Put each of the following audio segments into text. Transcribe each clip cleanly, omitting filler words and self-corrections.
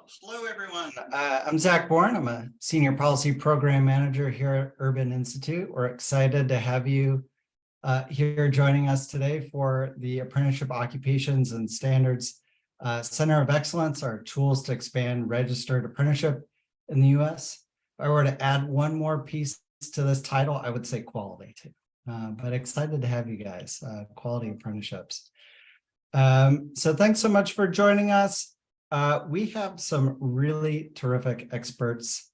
Hello, everyone. I'm Zach Bourne. I'm a Senior Policy Program Manager here at Urban Institute. We're excited to have you here joining us today for the Apprenticeship Occupations and Standards Center of Excellence, our tools to expand registered apprenticeship in the U.S. If I were to add one more piece to this title, I would say quality too. But excited to have you guys, quality apprenticeships. So thanks so much for joining us. We have some really terrific experts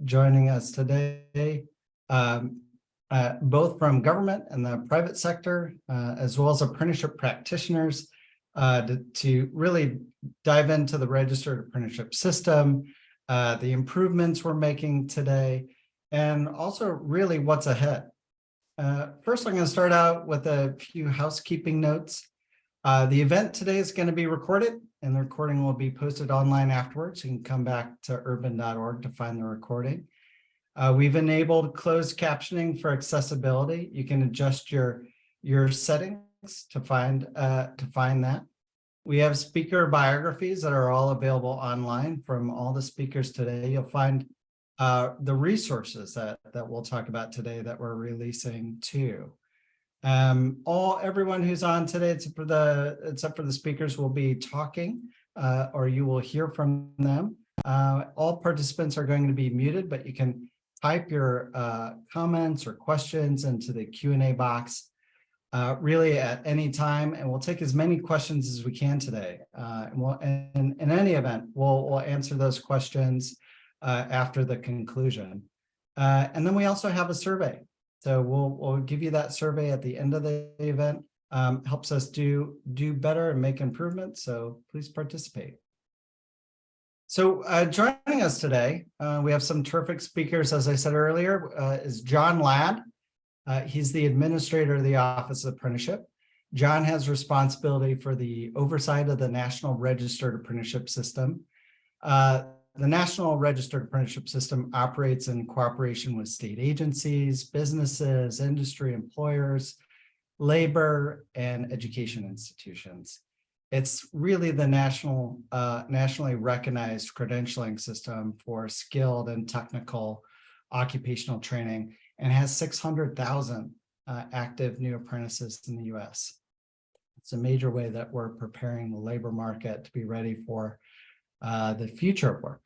joining us today, both from government and the private sector, as well as apprenticeship practitioners to really dive into the registered apprenticeship system, the improvements we're making today, and also really what's ahead. First, I'm going to start out with a few housekeeping notes. The event today is going to be recorded, and the recording will be posted online afterwards. You can come back to urban.org to find the recording. We've enabled closed captioning for accessibility. You can adjust your settings to find that. We have speaker biographies that are all available online from all the speakers today. You'll find the resources that we'll talk about today that we're releasing too. Everyone who's on today, except for the speakers, will be talking, or you will hear from them. All participants are going to be muted, but you can type your comments or questions into the Q&A box really at any time, and we'll take as many questions as we can today. And in any event, we'll answer those questions after the conclusion. And then we also have a survey. So we'll give you that survey at the end of the event. Helps us do better and make improvements. So please participate. So joining us today, we have some terrific speakers. As I said earlier, is John Ladd. He's the administrator of the Office of Apprenticeship. John has responsibility for the oversight of the National Registered Apprenticeship System. The National Registered Apprenticeship System operates in cooperation with state agencies, businesses, industry, employers, labor, and education institutions. It's really the nationally recognized credentialing system for skilled and technical occupational training, and has 600,000 active new apprentices in the U.S. It's a major way that we're preparing the labor market to be ready for the future of work.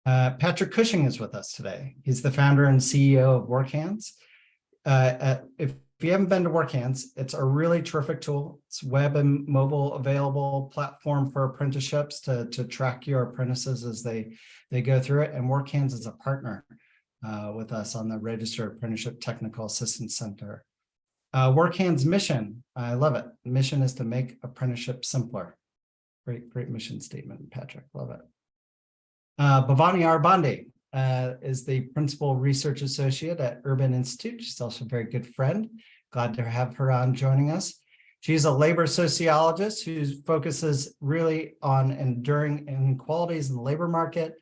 Patrick Cushing is with us today. He's the founder and CEO of WorkHands. If you haven't been to WorkHands, it's a really terrific tool. It's web and mobile available platform for apprenticeships to track your apprentices as they go through it. And WorkHands is a partner with us on the Registered Apprenticeship Technical Assistance Center. WorkHands' mission, I love it. The mission is to make apprenticeship simpler. Great mission statement, Patrick. Love it. Bhavani Arbande is the Principal Research Associate at Urban Institute. She's also a very good friend. Glad to have her on joining us. She's a labor sociologist who focuses really on enduring inequalities in the labor market,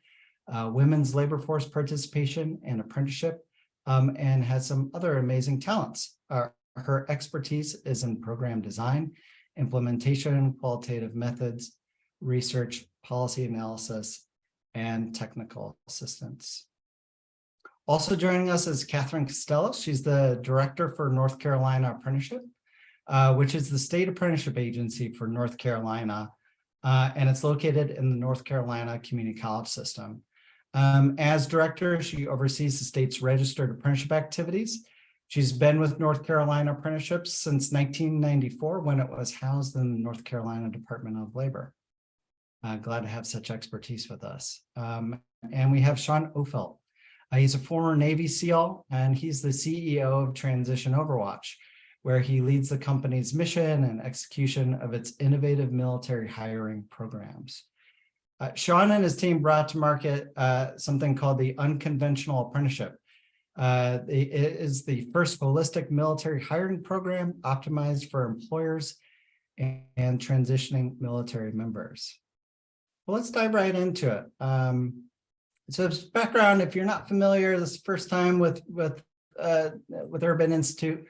women's labor force participation and apprenticeship, and has some other amazing talents. Her expertise is in program design, implementation, qualitative methods, research, policy analysis, and technical assistance. Also joining us is Catherine Costello. She's the director for North Carolina Apprenticeship, which is the state apprenticeship agency for North Carolina, and it's located in the North Carolina Community College system. As director, she oversees the state's registered apprenticeship activities. She's been with North Carolina Apprenticeships since 1994 when it was housed in the North Carolina Department of Labor. Glad to have such expertise with us. And we have Sean Ofelt. He's a former Navy SEAL, and he's the CEO of Transition Overwatch, where he leads the company's mission and execution of its innovative military hiring programs. Sean and his team brought to market something called the Unconventional Apprenticeship. It is the first holistic military hiring program optimized for employers and transitioning military members. Well, let's dive right into it. So background, if you're not familiar, this is the first time with Urban Institute.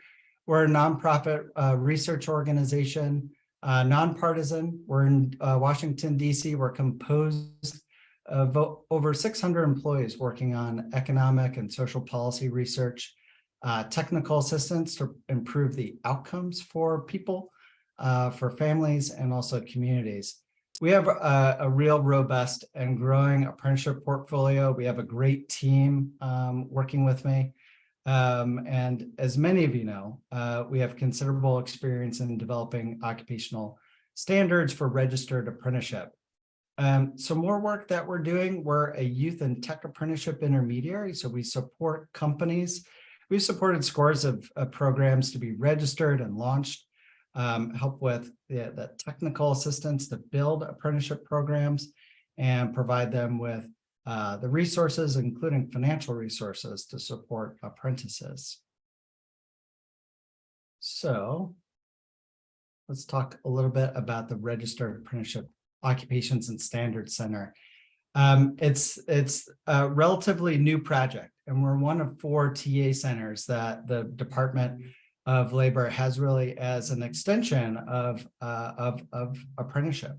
We're a nonprofit research organization Nonpartisan. We're in Washington, D.C. We're composed of over 600 employees working on economic and social policy research, technical assistance to improve the outcomes for people, for families, and also communities. We have a real robust and growing apprenticeship portfolio. We have a great team working with me. And as many of you know, we have considerable experience in developing occupational standards for registered apprenticeship. Some more work that we're doing, we're a youth and tech apprenticeship intermediary, so we support companies. We've supported scores of programs to be registered and launched, help with the technical assistance to build apprenticeship programs and provide them with the resources, including financial resources, to support apprentices. So let's talk a little bit about the Registered Apprenticeship Occupations and Standards Center. It's a relatively new project, and we're one of 4 TA centers that the Department of Labor has really as an extension of apprenticeship.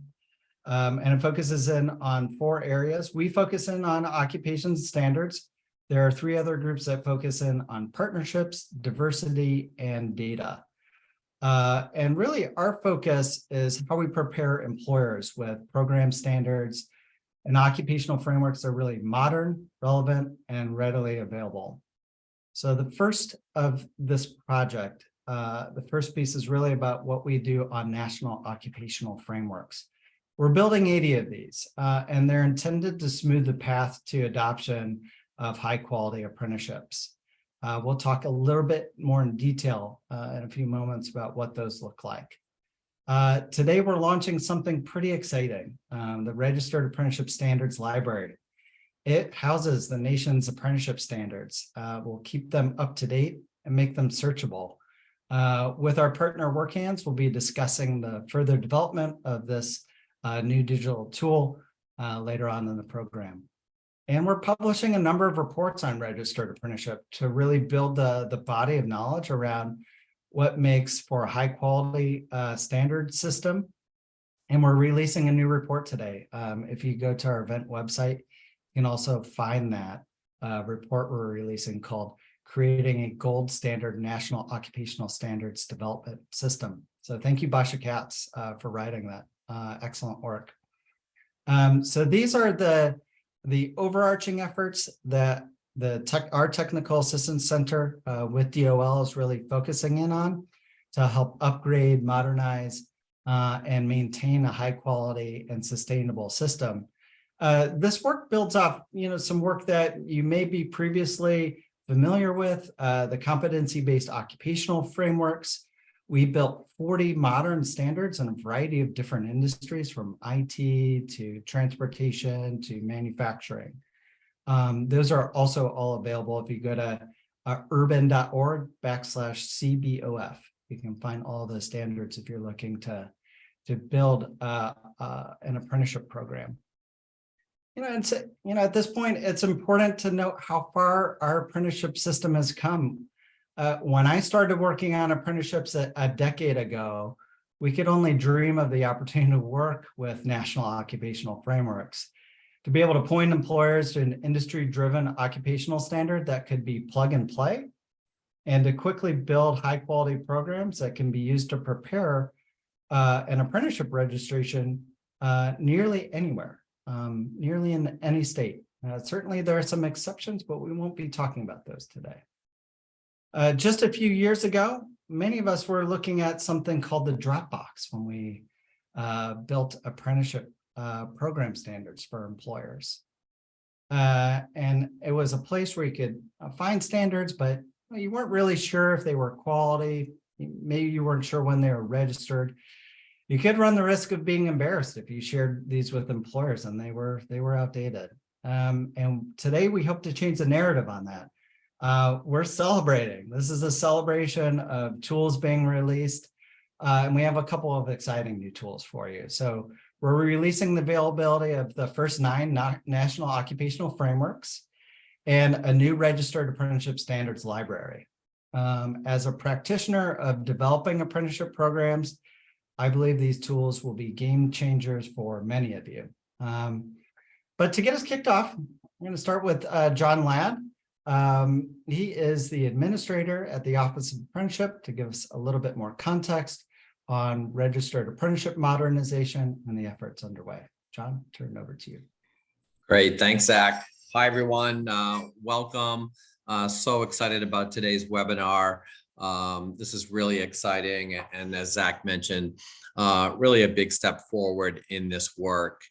And it focuses in on 4 areas. We focus in on occupations standards. There are 3 other groups that focus in on partnerships, diversity, and data. And really our focus is how we prepare employers with program standards and occupational frameworks that are really modern, relevant, and readily available. So the first of this project, the first piece is really about what we do on national occupational frameworks. We're building 80 of these, and they're intended to smooth the path to adoption of high quality apprenticeships. We'll talk a little bit more in detail in a few moments about what those look like. Today, we're launching something pretty exciting, the Registered Apprenticeship Standards Library. It houses the nation's apprenticeship standards. We'll keep them up to date and make them searchable. With our partner WorkHands, we'll be discussing the further development of this new digital tool later on in the program. And we're publishing a number of reports on registered apprenticeship to really build the body of knowledge around what makes for a high quality standard system. And we're releasing a new report today. If you go to our event website, you can also find that report we're releasing called Creating a Gold Standard National Occupational Standards Development System. So thank you, Basha Katz, for writing that. Excellent work. So these are the overarching efforts that our Technical Assistance Center with DOL is really focusing in on to help upgrade, modernize, and maintain a high quality and sustainable system. This work builds off, some work that you may be previously familiar with, the competency-based occupational frameworks. We built 40 modern standards in a variety of different industries, from IT to transportation to manufacturing. Those are also all available if you go to urban.org/CBOF. You can find all the standards if you're looking to build an apprenticeship program. At this point, it's important to note how far our apprenticeship system has come. When I started working on apprenticeships a decade ago, we could only dream of the opportunity to work with national occupational frameworks, to be able to point employers to an industry-driven occupational standard that could be plug and play, and to quickly build high-quality programs that can be used to prepare an apprenticeship registration nearly anywhere, nearly in any state. Certainly there are some exceptions, but we won't be talking about those today. Just a few years ago, many of us were looking at something called the Dropbox when we built apprenticeship program standards for employers. And it was a place where you could find standards, but you weren't really sure if they were quality. Maybe you weren't sure when they were registered. You could run the risk of being embarrassed if you shared these with employers and they were outdated. And today we hope to change the narrative on that. We're celebrating. This is a celebration of tools being released, and we have a couple of exciting new tools for you. So we're releasing the availability of the first 9 national occupational frameworks and a new registered apprenticeship standards library. As a practitioner of developing apprenticeship programs, I believe these tools will be game changers for many of you. But to get us kicked off, I'm going to start with John Ladd. He is the administrator at the Office of Apprenticeship, to give us a little bit more context on registered apprenticeship modernization and the efforts underway. John, turn it over to you. Great. Thanks, Zach. Hi, everyone. Welcome. So excited about today's webinar. This is really exciting. And as Zach mentioned, really a big step forward in this work.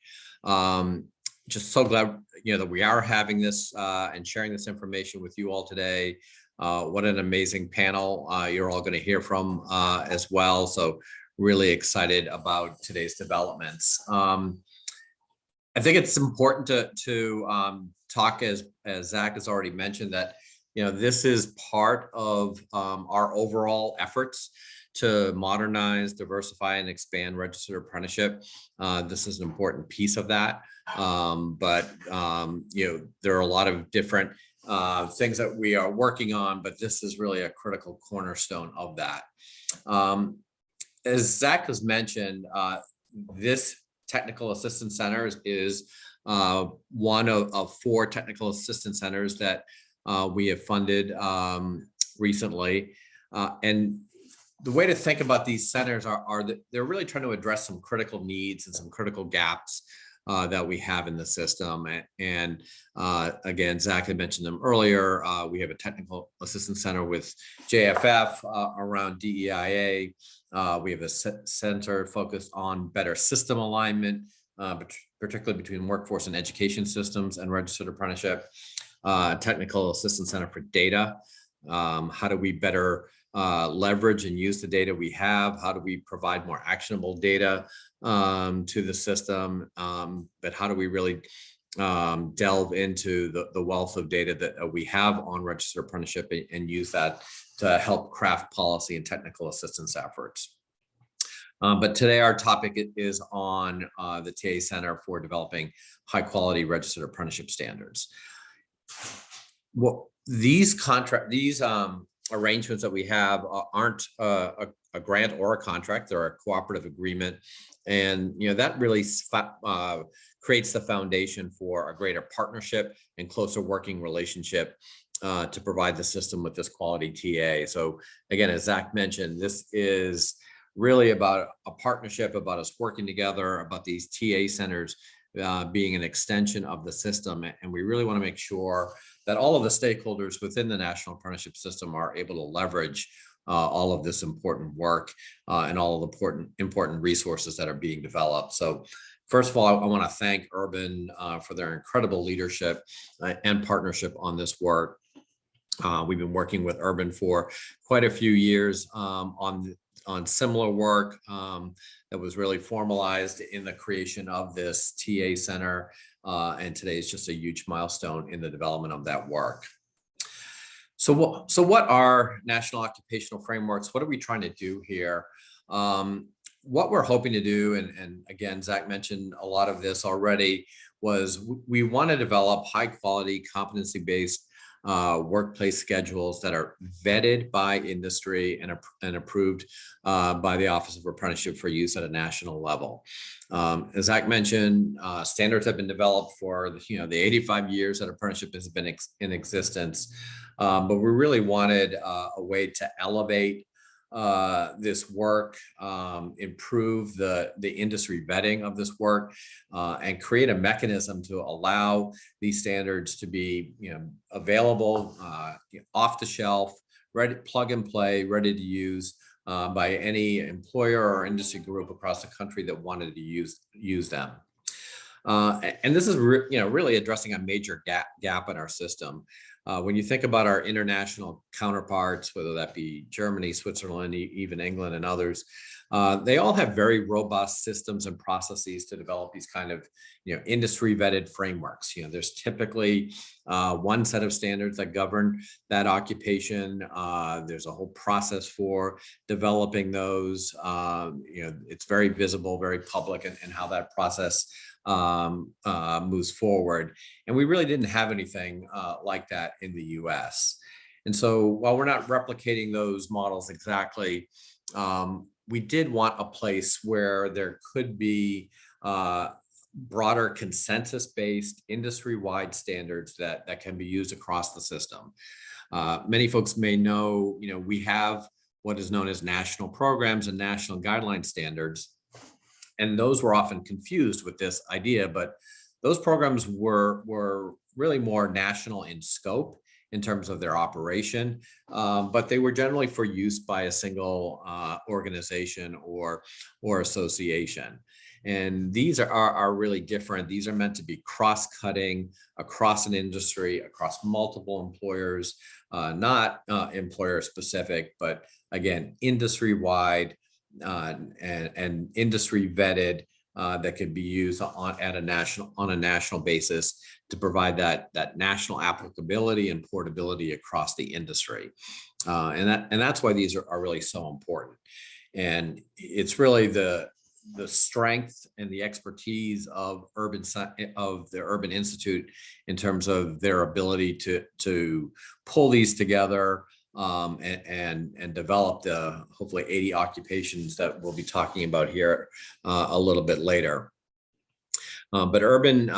Just so glad, that we are having this and sharing this information with you all today. What an amazing panel you're all going to hear from as well. So really excited about today's developments. I think it's important to talk, as Zach has already mentioned, that this is part of our overall efforts to modernize, diversify, and expand registered apprenticeship. This is an important piece of that. But there are a lot of different things that we are working on, but this is really a critical cornerstone of that. As Zach has mentioned, this Technical Assistance Centers is one of 4 technical assistance centers that we have funded recently. And the way to think about these centers are that they're really trying to address some critical needs and some critical gaps that we have in the system. And again, Zach had mentioned them earlier. We have a technical assistance center with JFF around DEIA. We have a center focused on better system alignment, particularly between workforce and education systems and registered apprenticeship. Technical assistance center for data. How do we better leverage and use the data we have? How do we provide more actionable data to the system? But how do we really delve into the wealth of data that we have on registered apprenticeship and use that to help craft policy and technical assistance efforts? But today our topic is on the TA Center for developing high quality registered apprenticeship standards. Well, these arrangements that we have aren't a grant or a contract. They're a cooperative agreement. And that really creates the foundation for a greater partnership and closer working relationship to provide the system with this quality TA. So again, as Zach mentioned, this is really about a partnership, about us working together, about these TA centers being an extension of the system. And we really want to make sure that all of the stakeholders within the national apprenticeship system are able to leverage all of this important work and all of the important resources that are being developed. So first of all, I want to thank Urban for their incredible leadership and partnership on this work. We've been working with Urban for quite a few years on similar work that was really formalized in the creation of this TA Center. And today is just a huge milestone in the development of that work. So what are national occupational frameworks? What are we trying to do here? What we're hoping to do, and again, Zach mentioned a lot of this already, was we want to develop high quality competency-based workplace schedules that are vetted by industry and approved by the Office of Apprenticeship for use at a national level. As Zach mentioned, standards have been developed for the 85 years that apprenticeship has been in existence, but we really wanted a way to elevate this work, improve the industry vetting of this work, and create a mechanism to allow these standards to be available off the shelf, ready, plug and play, ready to use by any employer or industry group across the country that wanted to use them. And this is really addressing a major gap in our system. When you think about our international counterparts, whether that be Germany, Switzerland, even England and others, they all have very robust systems and processes to develop these kind of industry vetted frameworks. There's typically one set of standards that govern that occupation. There's a whole process for developing those. It's very visible, very public in how that process moves forward. And we really didn't have anything like that in the US. And so while we're not replicating those models exactly, we did want a place where there could be broader consensus-based industry-wide standards that can be used across the system. Many folks may know, we have what is known as national programs and national guideline standards, and those were often confused with this idea, but those programs were really more national in scope in terms of their operation, but they were generally for use by a single organization or association. And these are really different. These are meant to be cross-cutting across an industry, across multiple employers, not employer specific, but again, industry-wide and industry vetted, that could be used on a national basis to provide that national applicability and portability across the industry. And that's why these are really so important. And it's really the strength and the expertise of the Urban Institute in terms of their ability to pull these together and develop the hopefully 80 occupations that we'll be talking about here a little bit later. But Urban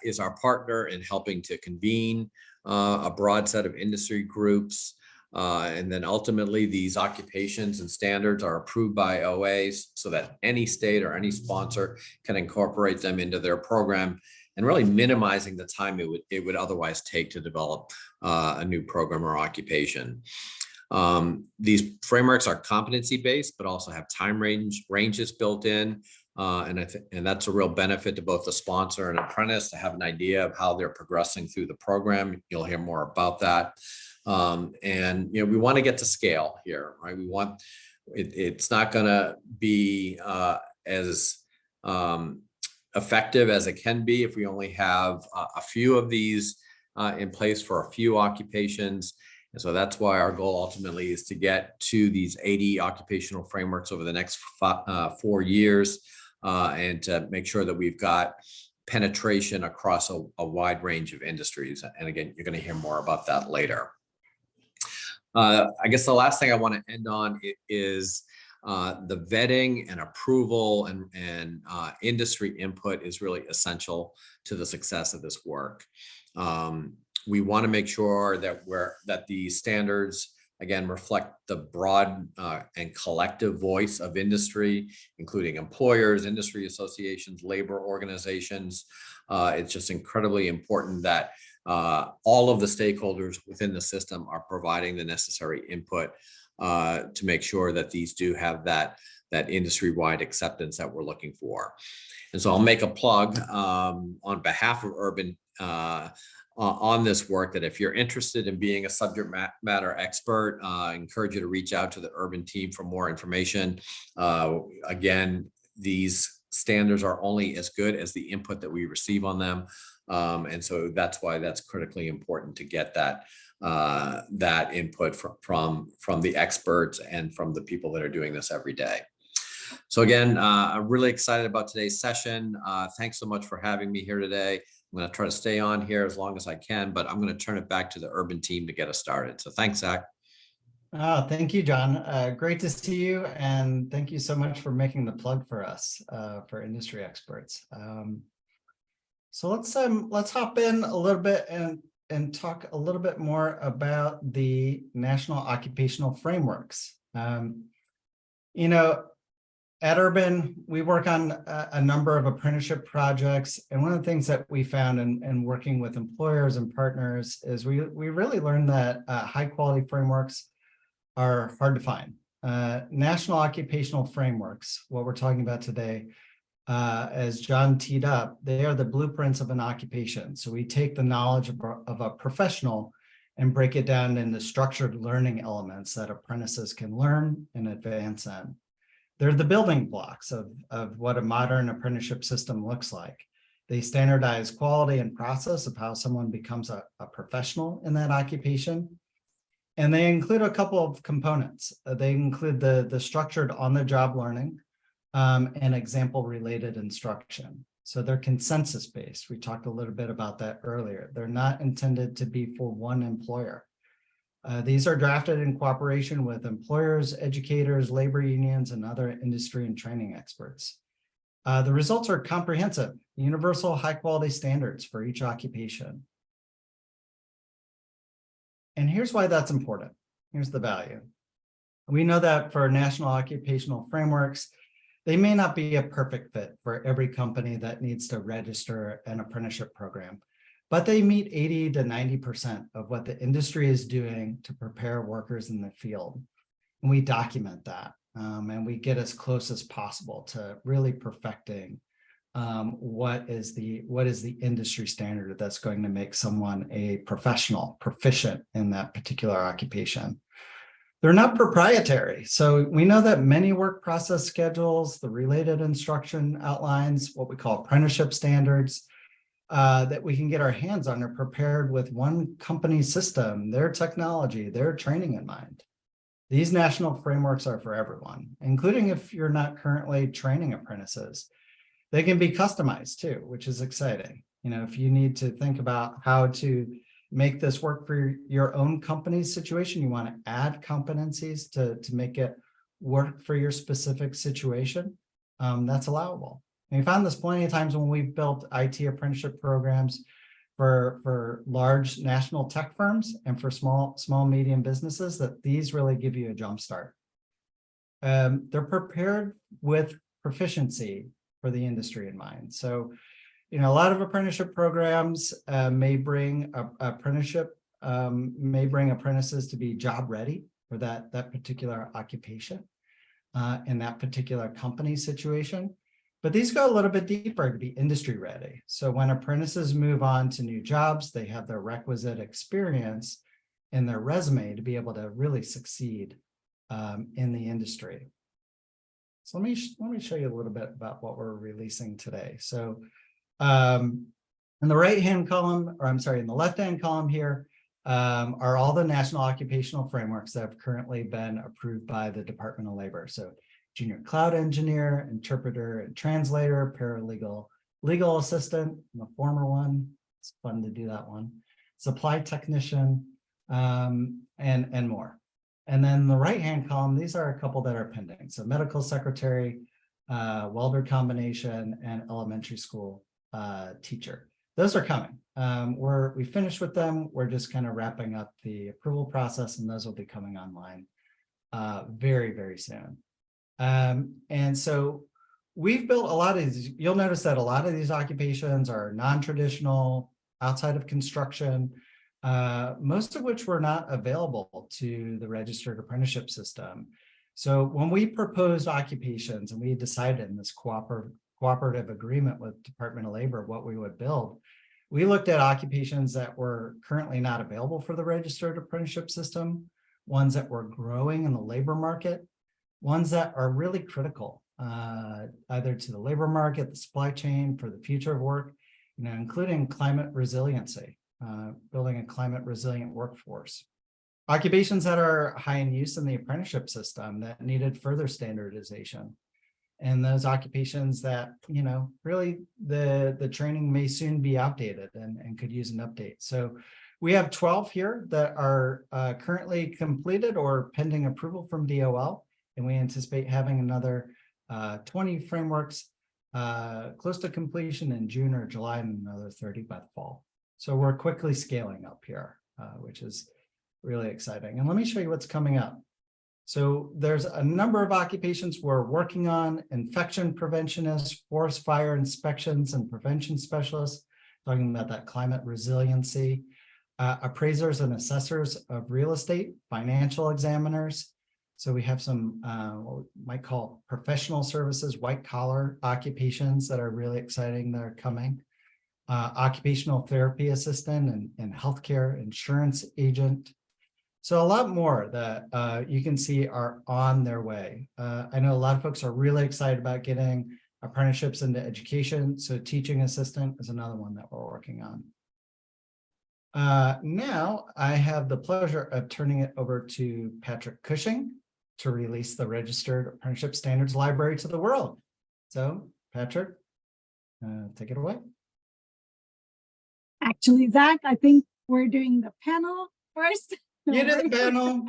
is our partner in helping to convene a broad set of industry groups. And then ultimately these occupations and standards are approved by OAs so that any state or any sponsor can incorporate them into their program, and really minimizing the time it would otherwise take to develop a new program or occupation. These frameworks are competency-based, but also have time ranges built in. And that's a real benefit to both the sponsor and apprentice to have an idea of how they're progressing through the program. You'll hear more about that. And we want to get to scale here, right? We want it's not going to be as effective as it can be if we only have a few of these in place for a few occupations. And so that's why our goal ultimately is to get to these 80 occupational frameworks over the next 4 years, and to make sure that we've got penetration across a wide range of industries. And again, you're going to hear more about that later. I guess the last thing I want to end on is the vetting and approval and industry input is really essential to the success of this work. We want to make sure that the standards again reflect the broad and collective voice of industry, including employers, industry associations, labor organizations. It's just incredibly important that all of the stakeholders within the system are providing the necessary input to make sure that these do have that industry-wide acceptance that we're looking for. And so I'll make a plug on behalf of Urban on this work, that if you're interested in being a subject matter expert, I encourage you to reach out to the Urban team for more information. Again, these standards are only as good as the input that we receive on them. And so that's why that's critically important to get that input from the experts and from the people that are doing this every day. So again, I'm really excited about today's session. Thanks so much for having me here today. I'm going to try to stay on here as long as I can, but I'm going to turn it back to the Urban team to get us started. So thanks, Zach. Thank you, John. Great to see you. And thank you so much for making the plug for us, for industry experts. So let's hop in a little bit and talk a little bit more about the National Occupational Frameworks. At Urban, we work on a number of apprenticeship projects. And one of the things that we found in working with employers and partners is we really learned that high quality frameworks are hard to find. National Occupational Frameworks, what we're talking about today, as John teed up, they are the blueprints of an occupation. So we take the knowledge of a professional and break it down into structured learning elements that apprentices can learn and advance in. They're the building blocks of what a modern apprenticeship system looks like. They standardize quality and process of how someone becomes a professional in that occupation. And they include a couple of components. They include the structured on-the-job learning and example-related instruction. So they're consensus-based. We talked a little bit about that earlier. They're not intended to be for one employer. These are drafted in cooperation with employers, educators, labor unions, and other industry and training experts. The results are comprehensive, universal, high-quality standards for each occupation. And here's why that's important. Here's the value. We know that for national occupational frameworks, they may not be a perfect fit for every company that needs to register an apprenticeship program, but they meet 80 to 90% of what the industry is doing to prepare workers in the field. And we document that, and we get as close as possible to really perfecting what is the industry standard that's going to make someone a professional, proficient in that particular occupation. They're not proprietary. So we know that many work process schedules, the related instruction outlines, what we call apprenticeship standards, that we can get our hands on are prepared with one company's system, their technology, their training in mind. These national frameworks are for everyone, including if you're not currently training apprentices. They can be customized too, which is exciting. You know, if you need to think about how to make this work for your own company's situation, you want to add competencies to make it work for your specific situation, that's allowable. And we found this plenty of times when we've built IT apprenticeship programs for large national tech firms and for small, medium businesses, that these really give you a jump start. They're prepared with proficiency for the industry in mind. So, you know, a lot of apprenticeship programs may bring apprentices to be job ready for that particular occupation in that particular company situation. But these go a little bit deeper to be industry ready. So when apprentices move on to new jobs, they have the requisite experience in their resume to be able to really succeed in the industry. So let me show you a little bit about what we're releasing today. So in the right-hand column, or I'm sorry, in the left-hand column here, are all the national occupational frameworks that have currently been approved by the Department of Labor. So junior cloud engineer, interpreter and translator, paralegal, legal assistant, the former one, it's fun to do that one, supply technician, and more. And then the right-hand column, these are a couple that are pending. So medical secretary, welder combination, and elementary school teacher. Those are coming. We finished with them. We're just kind of wrapping up the approval process, and those will be coming online very, very soon. And so we've built a lot of these. You'll notice that a lot of these occupations are non-traditional, outside of construction, most of which were not available to the registered apprenticeship system. So when we proposed occupations and we decided in this cooperative agreement with Department of Labor what we would build, we looked at occupations that were currently not available for the registered apprenticeship system, ones that were growing in the labor market, ones that are really critical, either to the labor market, the supply chain, for the future of work, you know, including climate resiliency, building a climate resilient workforce. Occupations that are high in use in the apprenticeship system that needed further standardization. And those occupations that, you know, really the training may soon be outdated and could use an update. So we have 12 here that are currently completed or pending approval from DOL. And we anticipate having another 20 frameworks close to completion in June or July, and another 30 by the fall. So we're quickly scaling up here, which is really exciting. And let me show you what's coming up. So there's a number of occupations we're working on: infection preventionists, forest fire inspections and prevention specialists, talking about that climate resiliency, appraisers and assessors of real estate, financial examiners. So we have some what we might call professional services, white collar occupations that are really exciting that are coming. Occupational therapy assistant and healthcare insurance agent. So a lot more that you can see are on their way. I know a lot of folks are really excited about getting apprenticeships into education. So teaching assistant is another one that we're working on. Now I have the pleasure of turning it over to Patrick Cushing to release the Registered Apprenticeship Standards Library to the world. So Patrick, take it away. Actually, Zach, I think we're doing the panel first. You do the worries. panel,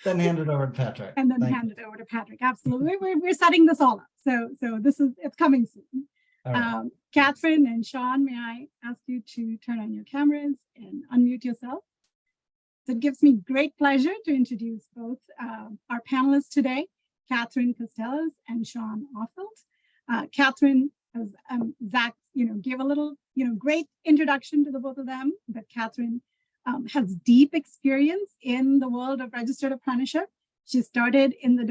then hand it over to Patrick. And then Thank hand you. it over to Patrick. Absolutely. We're setting this all up. So it's coming soon. All right. Catherine and Sean, may I ask you to turn on your cameras and unmute yourself? So it gives me great pleasure to introduce both our panelists today, Catherine Costellas and Sean Offelt. Catherine, as Zach, gave a little, great introduction to the both of them, but Catherine has deep experience in the world of registered apprenticeship. She started in the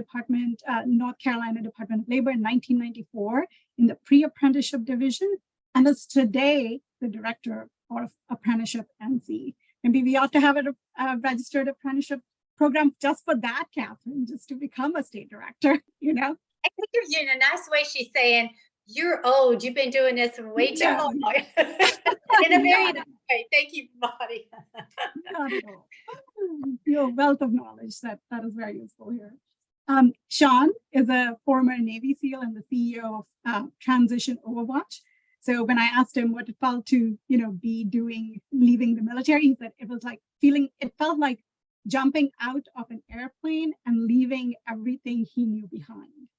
North Carolina Department of Labor in 1994 in the pre-apprenticeship division, and is today the director of apprenticeship NC. Maybe we ought to have a registered apprenticeship program just for that, Catherine, just to become a state director, I think you're in a nice way. She's saying, you're old. You've been doing this way too long. In a very nice way. Thank you, Bonnie. Not at all. Your wealth of knowledge, that is very useful here. Sean is a former Navy SEAL and the CEO of Transition Overwatch. So when I asked him what it felt to, be leaving the military, he said it felt like jumping out of an airplane and leaving everything he knew behind.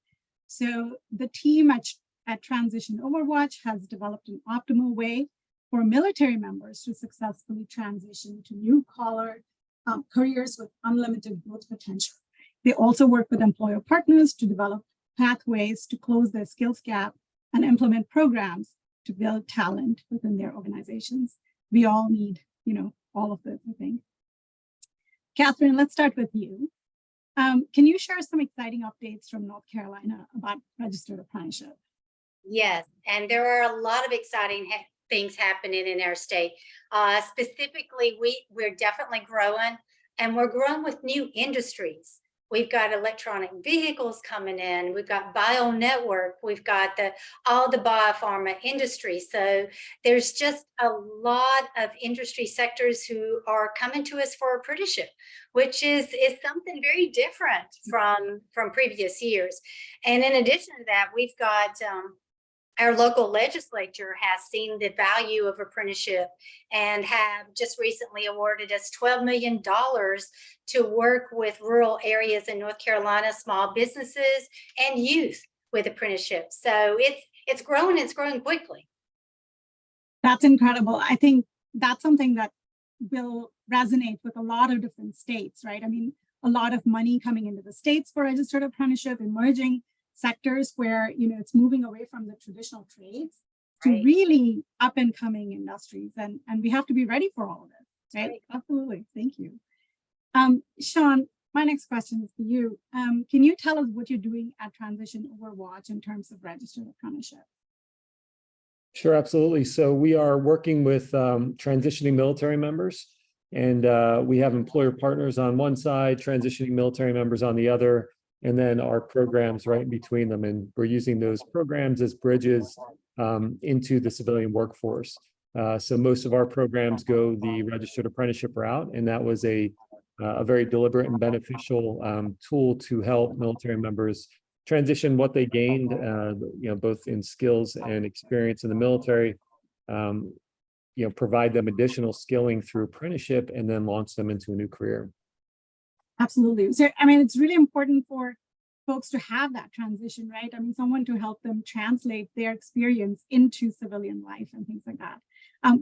So the team at Transition Overwatch has developed an optimal way for military members to successfully transition to new collar careers with unlimited growth potential. They also work with employer partners to develop pathways to close their skills gap and implement programs to build talent within their organizations. We all need, all of this, I think. Catherine, let's start with you. Can you share some exciting updates from North Carolina about registered apprenticeship? Yes, and there are a lot of exciting things happening in our state. Specifically, we're definitely growing, and we're growing with new industries. We've got electronic vehicles coming in. We've got bio network. We've got all the biopharma industry. So there's just a lot of industry sectors who are coming to us for apprenticeship, which is something very different from previous years. And in addition to that, we've got our local legislature has seen the value of apprenticeship and have just recently awarded us $12 million to work with rural areas in North Carolina, small businesses and youth with apprenticeship. So it's growing quickly. That's incredible. I think that's something that will resonate with a lot of different states, right? I mean, a lot of money coming into the states for registered apprenticeship, emerging sectors where it's moving away from the traditional trades to really up and coming industries, and we have to be ready for all of this, right? Absolutely. Thank you. Sean, my next question is for you. Can you tell us what you're doing at Transition Overwatch in terms of registered apprenticeship? Sure, absolutely. So we are working with transitioning military members, and we have employer partners on one side, transitioning military members on the other, and then our programs right in between them. And we're using those programs as bridges into the civilian workforce. So most of our programs go the registered apprenticeship route, and that was a very deliberate and beneficial tool to help military members transition what they gained, both in skills and experience in the military, provide them additional skilling through apprenticeship, and then launch them into a new career. Absolutely. So, I mean, it's really important for folks to have that transition, right? I mean, someone to help them translate their experience into civilian life and things like that.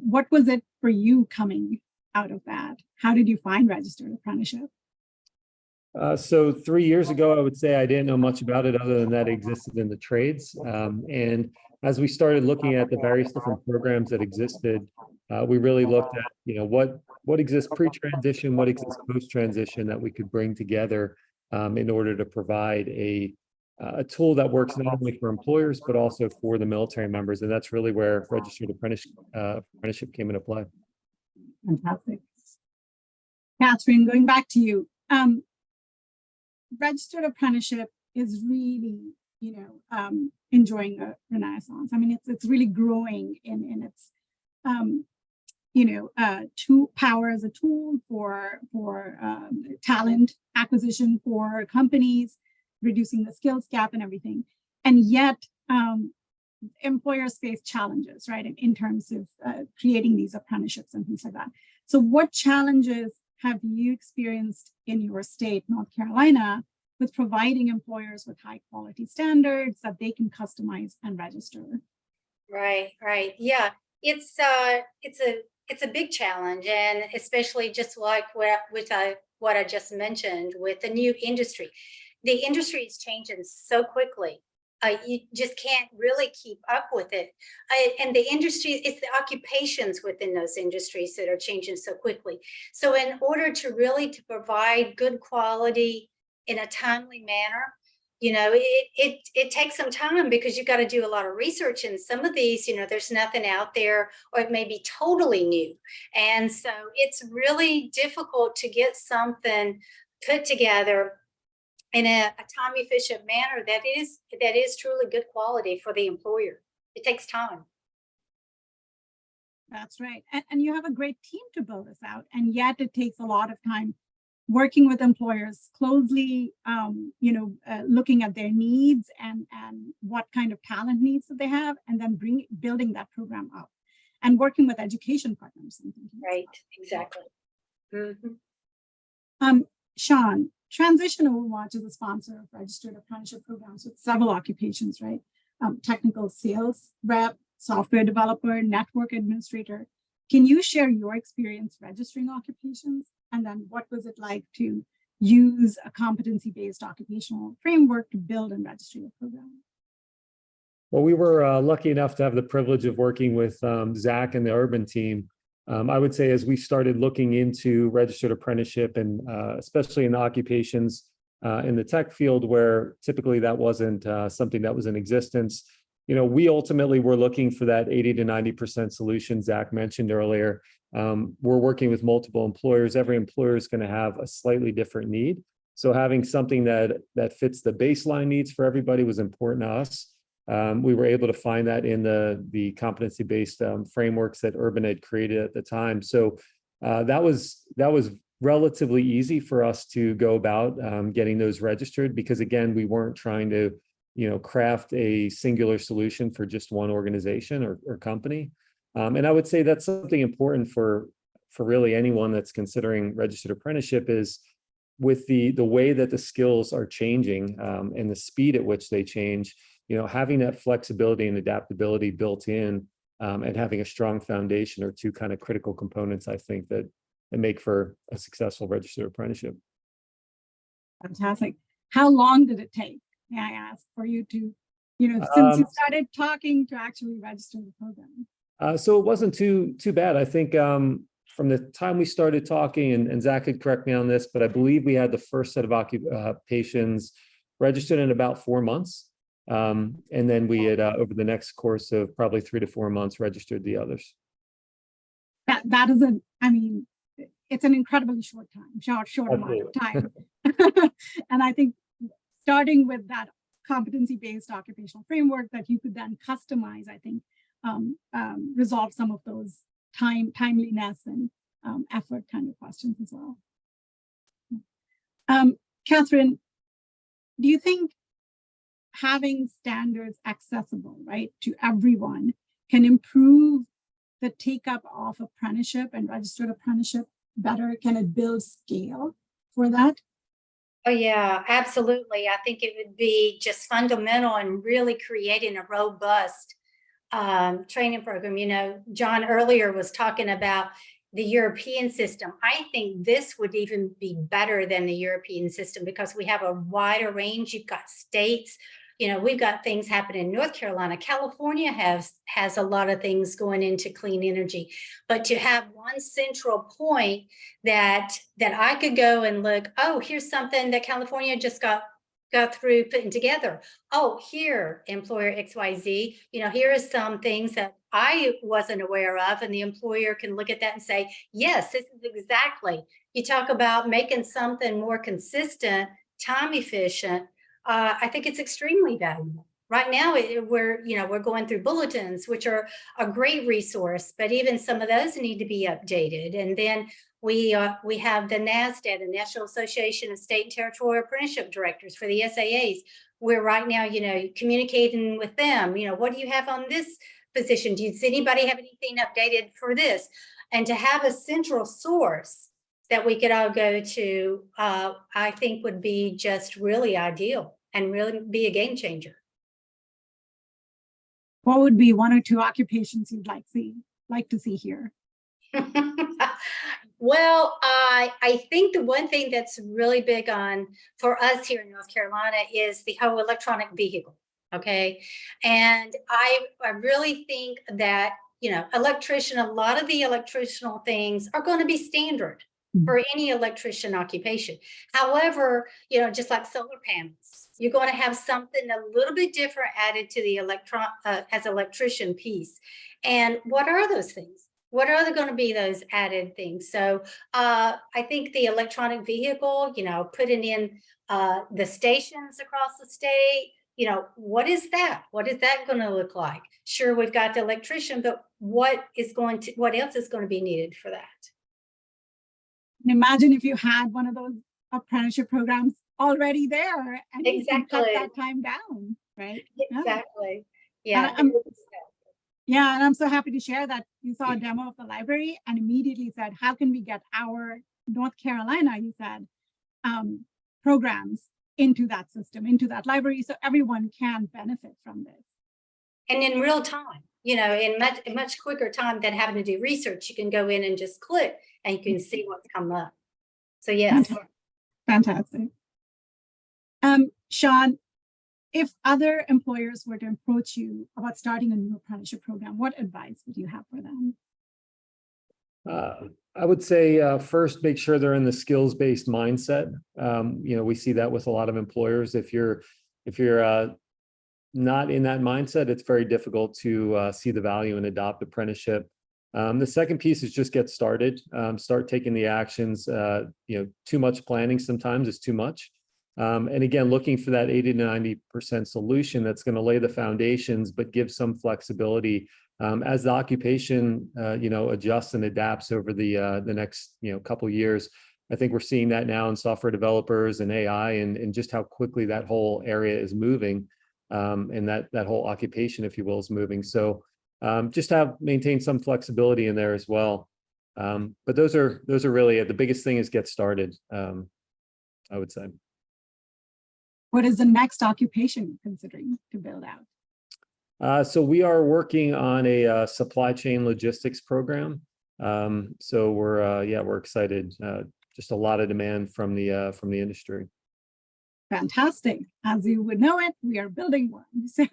What was it for you coming out of that? How did you find registered apprenticeship? So 3 years ago, I would say I didn't know much about it other than that it existed in the trades. And as we started looking at the various different programs that existed, we really looked at, what exists pre-transition, what exists post-transition that we could bring together in order to provide a tool that works not only for employers, but also for the military members. And that's really where registered apprenticeship came into play. Fantastic. Catherine, going back to you. Registered apprenticeship is really, enjoying a renaissance. I mean, it's really growing in its, power as a tool for talent acquisition for companies, reducing the skills gap and everything. And yet, employers face challenges, right, in terms of creating these apprenticeships and things like that. So what challenges have you experienced in your state, North Carolina, with providing employers with high quality standards that they can customize and register? Right, right. Yeah, it's a big challenge, and especially just like what I just mentioned with the new industry. The industry is changing so quickly. You just can't really keep up with it. And the industry, it's the occupations within those industries that are changing so quickly. So in order to really to provide good quality in a timely manner, it takes some time, because you've got to do a lot of research, and some of these, there's nothing out there, or it may be totally new. And so it's really difficult to get something put together in a time efficient manner that is truly good quality for the employer. It takes time. That's right. And you have a great team to build this out. And yet it takes a lot of time working with employers closely, looking at their needs and what kind of talent needs that they have, and then building that program up and working with education partners. Right, exactly. Sean, Transition Overwatch is a sponsor of registered apprenticeship programs with several occupations, right? Technical sales rep, software developer, network administrator. Can you share your experience registering occupations? And then what was it like to use a competency-based occupational framework to build and register your program? Well, we were lucky enough to have the privilege of working with Zach and the Urban team. I would say as we started looking into registered apprenticeship, and especially in the occupations in the tech field where typically that wasn't something that was in existence, we ultimately were looking for that 80 to 90% solution Zach mentioned earlier. We're working with multiple employers. Every employer is going to have a slightly different need. So having something that fits the baseline needs for everybody was important to us. We were able to find that in the competency-based frameworks that Urban had created at the time. So that was relatively easy for us to go about getting those registered, because again, we weren't trying to craft a singular solution for just one organization or company. And I would say that's something important for really anyone that's considering registered apprenticeship, is with the way that the skills are changing and the speed at which they change, having that flexibility and adaptability built in and having a strong foundation are two kind of critical components, I think, that make for a successful registered apprenticeship. Fantastic. How long did it take, may I ask, for you to, since you started talking, to actually register the program? So it wasn't too bad. I think from the time we started talking, and Zach could correct me on this, but I believe we had the first set of occupations registered in about 4 months. And then we had, over the next course of probably 3 to 4 months, registered the others. That is it's an incredibly short amount of time. And I think starting with that competency-based occupational framework that you could then customize, I think, resolve some of those timeliness and effort kind of questions as well. Catherine, do you think having standards accessible, right, to everyone can improve the take-up of apprenticeship and registered apprenticeship better? Can it build scale for that? Oh yeah, absolutely. I think it would be just fundamental in really creating a robust training program. John earlier was talking about the European system. I think this would even be better than the European system, because we have a wider range. You've got states, we've got things happening in North Carolina. California has a lot of things going into clean energy, but to have one central point that I could go and look, oh, here's something that California just got through putting together. Oh, here, employer XYZ, here are some things that I wasn't aware of, and the employer can look at that and say, yes, this is exactly. You talk about making something more consistent, time efficient. I think it's extremely valuable. Right now, we're going through bulletins, which are a great resource, but even some of those need to be updated. And then we have the NASDAQ, the National Association of State and Territorial Apprenticeship Directors, for the SAAs. We're right now, communicating with them. What do you have on this position? Does anybody have anything updated for this? And to have a central source that we could all go to, I think would be just really ideal and really be a game changer. What would be 1 or 2 occupations you'd like to see here? Well, I think the one thing that's really big on for us here in North Carolina is the whole electronic vehicle. Okay. And I really think that, you know, a lot of the electrical things are going to be standard for any electrician occupation. However, you know, just like solar panels, you're going to have something a little bit different added to the as electrician piece. And what are those things? What are going to be those added things? So I think the electronic vehicle, you know, putting in the stations across the state, you know, what is that? What is that going to look like? Sure, we've got the electrician, but what else is going to be needed for that? And imagine if you had one of those apprenticeship programs already there and you can cut that time down, right? Exactly. Yeah. Yeah, and I'm so happy to share that you saw a demo of the library and immediately said, how can we get our North Carolina, you said, programs into that system, into that library, so everyone can benefit from this. And in real time, you know, in much quicker time than having to do research, you can go in and just click and you can see what's come up. So yes. Fantastic. Sean, if other employers were to approach you about starting a new apprenticeship program, what advice would you have for them? I would say first, make sure they're in the skills-based mindset. You know, we see that with a lot of employers. If you're not in that mindset, it's very difficult to see the value and adopt apprenticeship. The second piece is just get started. Start taking the actions. You know, too much planning sometimes is too much. And again, looking for that 80 to 90% solution that's going to lay the foundations, but give some flexibility as the occupation, you know, adjusts and adapts over the next, you know, couple of years. I think we're seeing that now in software developers and AI, and just how quickly that whole area is moving, and that whole occupation, if you will, is moving. So just maintain some flexibility in there as well. But those are really the biggest thing is get started. I would say. What is the next occupation you're considering to build out? So we are working on a supply chain logistics program. So we're excited. Just a lot of demand from the industry. Fantastic. As you would know it, we are building one. So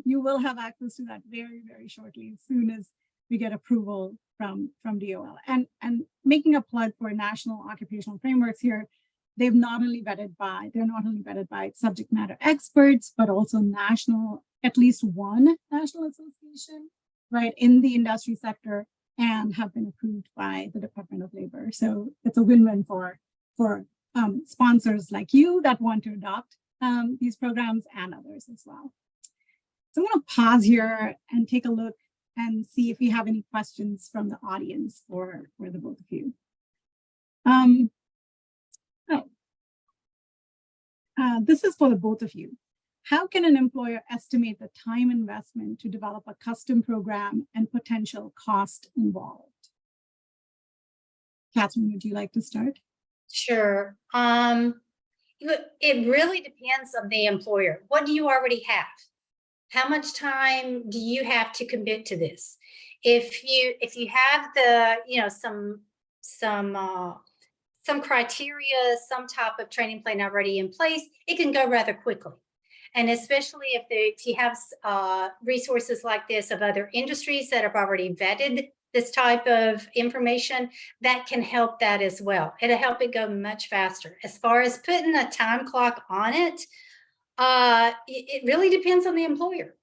you will have access to that very, very shortly, as soon as we get approval from DOL. And making a plug for National Occupational Frameworks here, they're not only vetted by subject matter experts, but also at least one national association, right, in the industry sector, and have been approved by the Department of Labor. So it's a win-win for sponsors like you that want to adopt these programs, and others as well. So I'm going to pause here and take a look and see if we have any questions from the audience for the both of you. This is for the both of you. How can an employer estimate the time investment to develop a custom program and potential cost involved? Catherine, would you like to start? Sure. It really depends on the employer. What do you already have? How much time do you have to commit to this? If you have the, you know, some criteria, some type of training plan already in place, it can go rather quickly. And especially if you have resources like this of other industries that have already vetted this type of information, that can help that as well. It'll help it go much faster. As far as putting a time clock on it, it really depends on the employer.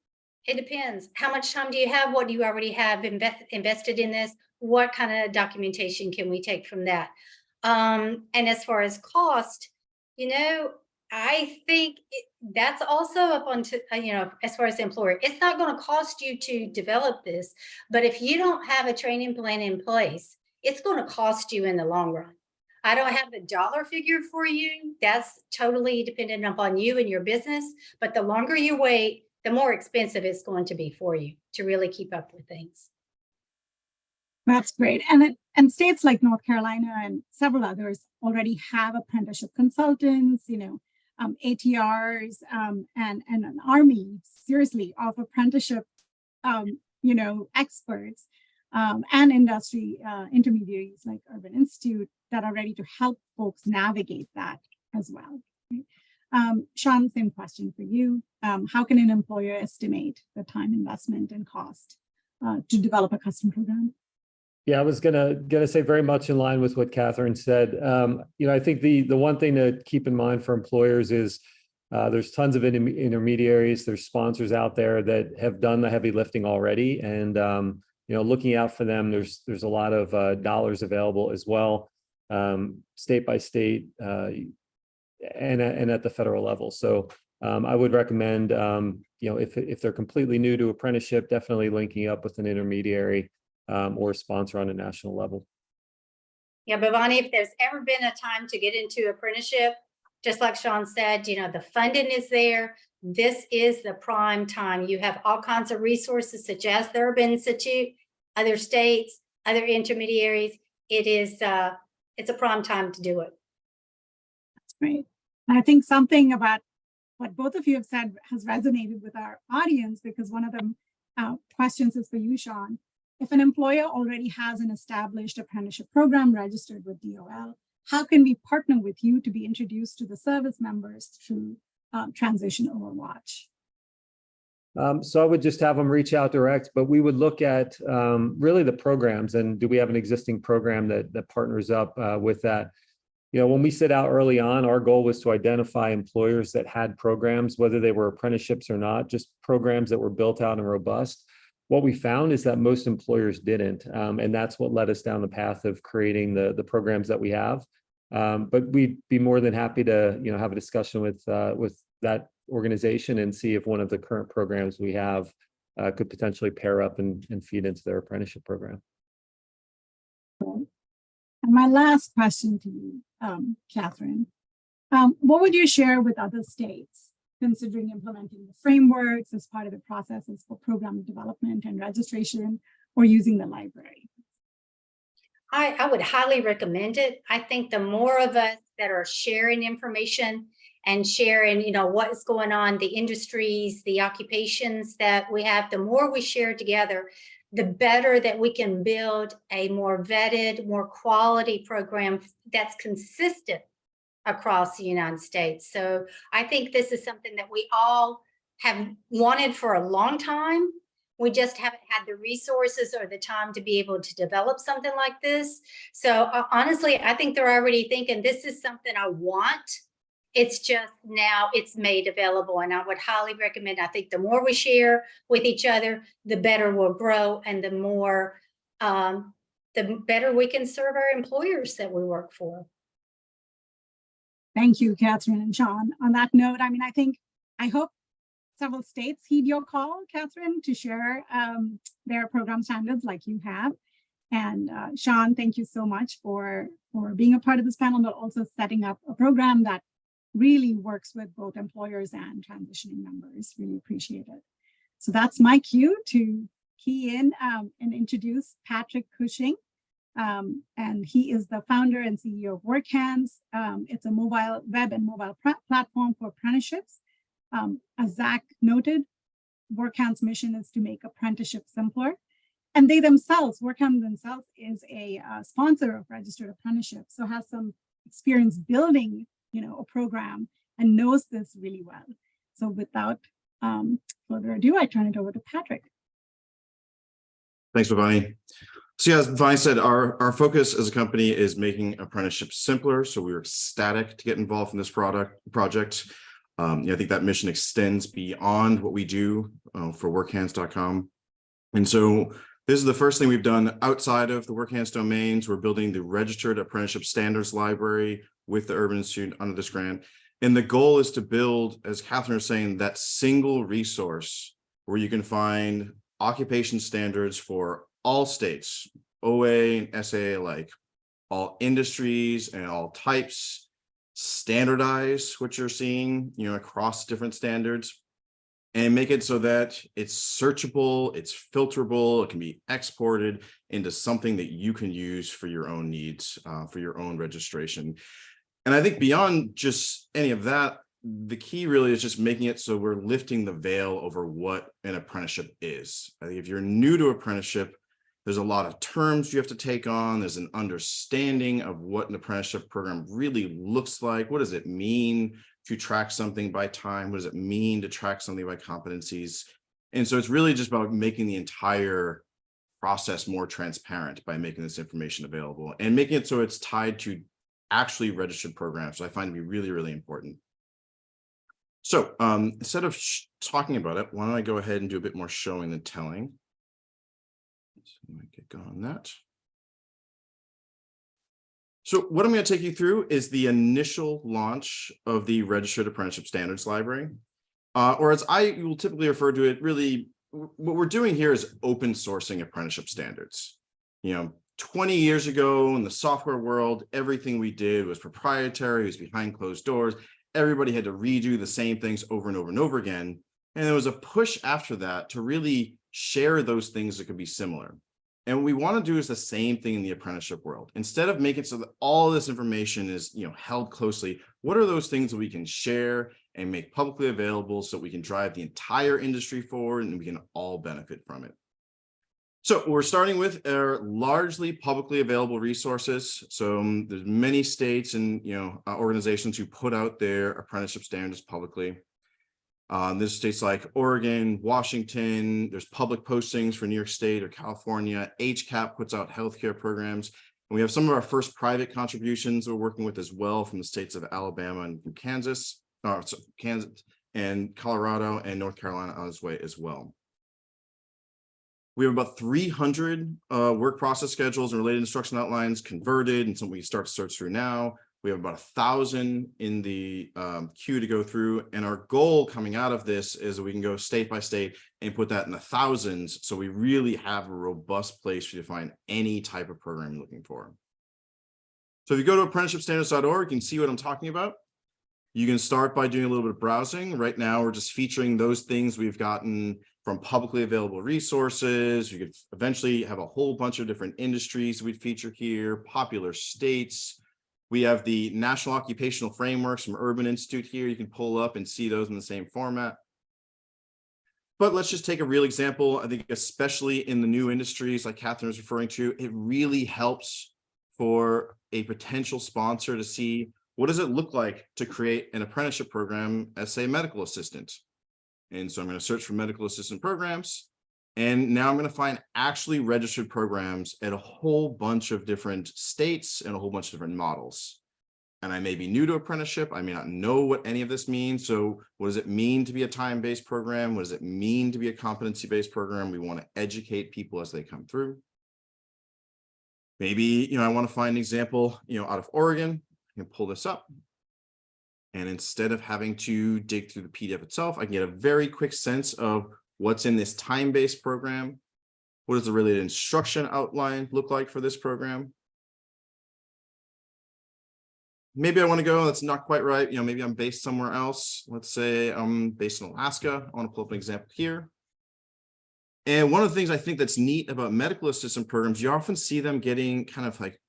It depends. How much time do you have? What do you already have invested in this? What kind of documentation can we take from that? And as far as cost, you know, I think that's also up on to, you know, as far as the employer, it's not going to cost you to develop this, but if you don't have a training plan in place, it's going to cost you in the long run. I don't have a dollar figure for you. That's totally dependent upon you and your business. But the longer you wait, the more expensive it's going to be for you to really keep up with things. That's great. And And states like North Carolina and several others already have apprenticeship consultants, ATRs, and an army, seriously, of apprenticeship, experts and industry intermediaries like Urban Institute that are ready to help folks navigate that as well. Sean, same question for you. How can an employer estimate the time investment and cost to develop a custom program? Yeah, I was gonna say very much in line with what Catherine said. I think the one thing to keep in mind for employers is there's tons of intermediaries, there's sponsors out there that have done the heavy lifting already, and looking out for them. There's a lot of dollars available as well, state by state, and at the federal level. So I would recommend, if they're completely new to apprenticeship, definitely linking up with an intermediary or a sponsor on a national level. Yeah, Bhavani, if there's ever been a time to get into apprenticeship, just like Sean said, the funding is there. This is the prime time. You have all kinds of resources such as the Urban Institute, other states, other intermediaries. It's a prime time to do it. That's great. I think something about what both of you have said has resonated with our audience, because one of the questions is for you, Sean. If an employer already has an established apprenticeship program registered with DOL, how can we partner with you to be introduced to the service members through Transition Overwatch? So I would just have them reach out direct, but we would look at really the programs, and do we have an existing program that partners up with that? When we set out early on, our goal was to identify employers that had programs, whether they were apprenticeships or not, just programs that were built out and robust. What we found is that most employers didn't, and that's what led us down the path of creating the programs that we have. But we'd be more than happy to have a discussion with that organization and see if one of the current programs we have could potentially pair up and feed into their apprenticeship program. And my last question to you, Catherine, what would you share with other states considering implementing the frameworks as part of the processes for program development and registration, or using the library? I would highly recommend it. I think the more of us that are sharing information and sharing, what is going on, the industries, the occupations that we have, the more we share together, the better that we can build a more vetted, more quality program that's consistent across the United States. So I think this is something that we all have wanted for a long time. We just haven't had the resources or the time to be able to develop something like this. So honestly, I think they're already thinking, this is something I want. It's just now it's made available, and I would highly recommend. I think the more we share with each other, the better we'll grow, and the better we can serve our employers that we work for. Thank you, Catherine and Sean. On that note, I hope several states heed your call, Catherine, to share their program standards like you have. And Sean, thank you so much for being a part of this panel, but also setting up a program that really works with both employers and transitioning members. Really appreciate it. So that's my cue to key in and introduce Patrick Cushing. And he is the founder and CEO of WorkHands. It's a mobile web and mobile platform for apprenticeships. As Zach noted, WorkHands' mission is to make apprenticeship simpler. And WorkHands themselves is a sponsor of registered apprenticeships, so has some experience building, a program and knows this really well. So without further ado, I turn it over to Patrick. Thanks, Bhavani. So yeah, as Bhavani said, our focus as a company is making apprenticeships simpler. So we were ecstatic to get involved in this project. I think that mission extends beyond what we do for workhands.com. And so this is the first thing we've done outside of the WorkHands domains. We're building the registered apprenticeship standards library with the Urban Institute under this grant. And the goal is to build, as Catherine was saying, that single resource where you can find occupation standards for all states, OA and SAA alike, all industries and all types, standardize what you're seeing, across different standards, and make it so that it's searchable, it's filterable, it can be exported into something that you can use for your own needs, for your own registration. And I think beyond just any of that, the key really is just making it so we're lifting the veil over what an apprenticeship is. I think if you're new to apprenticeship, there's a lot of terms you have to take on. There's an understanding of what an apprenticeship program really looks like. What does it mean to track something by time? What does it mean to track something by competencies? And so it's really just about making the entire process more transparent by making this information available and making it so it's tied to actually registered programs. So I find to be really, really important. So instead of talking about it, why don't I go ahead and do a bit more showing than telling? So let me get going on that. So what I'm going to take you through is the initial launch of the Registered Apprenticeship Standards Library, or as I will typically refer to it, really what we're doing here is open sourcing apprenticeship standards. 20 years ago in the software world, everything we did was proprietary, it was behind closed doors. Everybody had to redo the same things over and over and over again. And there was a push after that to really share those things that could be similar. And what we want to do is the same thing in the apprenticeship world. Instead of making it so that all this information is held closely, what are those things that we can share and make publicly available so we can drive the entire industry forward and we can all benefit from it? So we're starting with our largely publicly available resources. So there's many states and organizations who put out their apprenticeship standards publicly. There's states like Oregon, Washington. There's public postings for New York State or California. HCAP puts out healthcare programs. And we have some of our first private contributions we're working with as well from the states of Alabama and from Kansas and Colorado and North Carolina on its way as well. We have about 300 work process schedules and related instruction outlines converted, and some we start to search through now. We have about 1,000 in the queue to go through, and our goal coming out of this is that we can go state by state and put that in the thousands, so we really have a robust place for you to find any type of program you're looking for. So if you go to apprenticeshipstandards.org, you can see what I'm talking about. You can start by doing a little bit of browsing. Right now, we're just featuring those things we've gotten from publicly available resources. You could eventually have a whole bunch of different industries we'd feature here, popular states. We have the National Occupational Frameworks from Urban Institute here. You can pull up and see those in the same format. But let's just take a real example. I think especially in the new industries like Catherine was referring to, it really helps for a potential sponsor to see what does it look like to create an apprenticeship program as, say, a medical assistant. And so I'm going to search for medical assistant programs. And now I'm going to find actually registered programs at a whole bunch of different states and a whole bunch of different models. And I may be new to apprenticeship. I may not know what any of this means. So what does it mean to be a time-based program? What does it mean to be a competency-based program? We want to educate people as they come through. Maybe, I want to find an example, out of Oregon. I can pull this up. And instead of having to dig through the PDF itself, I can get a very quick sense of what's in this time-based program. What does the related instruction outline look like for this program? Maybe I want to go, that's not quite right. Maybe I'm based somewhere else. Let's say I'm based in Alaska. I want to pull up an example here. And one of the things I think that's neat about medical assistant programs, you often see them getting kind of like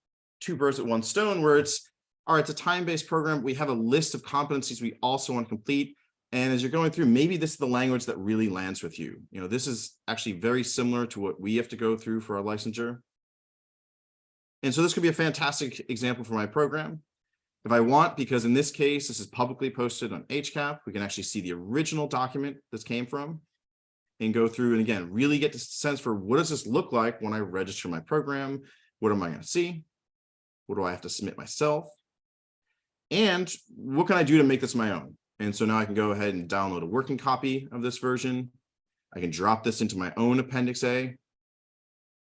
two birds with one stone, where it's, all right, it's a time-based program. We have a list of competencies we also want to complete. And as you're going through, maybe this is the language that really lands with you. This is actually very similar to what we have to go through for our licensure. And so this could be a fantastic example for my program. If I want, because in this case, this is publicly posted on HCAP, we can actually see the original document this came from and go through and again, really get the sense for what does this look like when I register my program? What am I going to see? What do I have to submit myself? And what can I do to make this my own? And so now I can go ahead and download a working copy of this version. I can drop this into my own Appendix A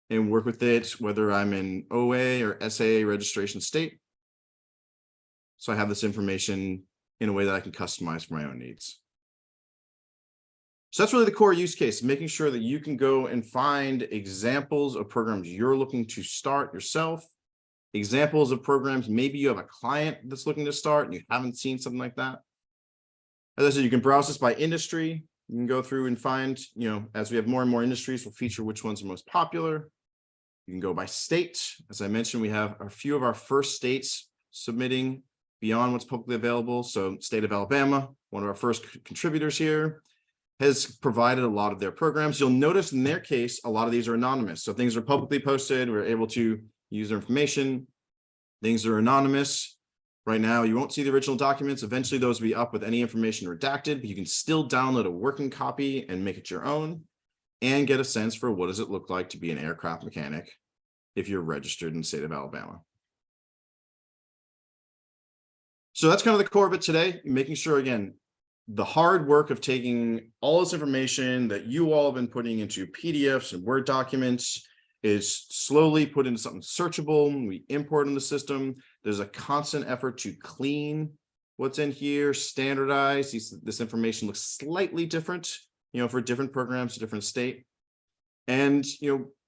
and work with it, whether I'm in OA or SAA registration state. So I have this information in a way that I can customize for my own needs. So that's really the core use case, making sure that you can go and find examples of programs you're looking to start yourself, examples of programs, maybe you have a client that's looking to start and you haven't seen something like that. As I said, you can browse this by industry. You can go through and find, as we have more and more industries, we'll feature which ones are most popular. You can go by state. As I mentioned, we have a few of our first states submitting beyond what's publicly available. So state of Alabama, one of our first contributors here, has provided a lot of their programs. You'll notice in their case, a lot of these are anonymous. So things are publicly posted. We're able to use their information. Things are anonymous. Right now, you won't see the original documents. Eventually, those will be up with any information redacted, but you can still download a working copy and make it your own and get a sense for what does it look like to be an aircraft mechanic if you're registered in the state of Alabama. So that's kind of the core of it today, making sure, again, the hard work of taking all this information that you all have been putting into PDFs and Word documents is slowly put into something searchable. We import in the system. There's a constant effort to clean what's in here, standardize. This information looks slightly different, for different programs, different state. And,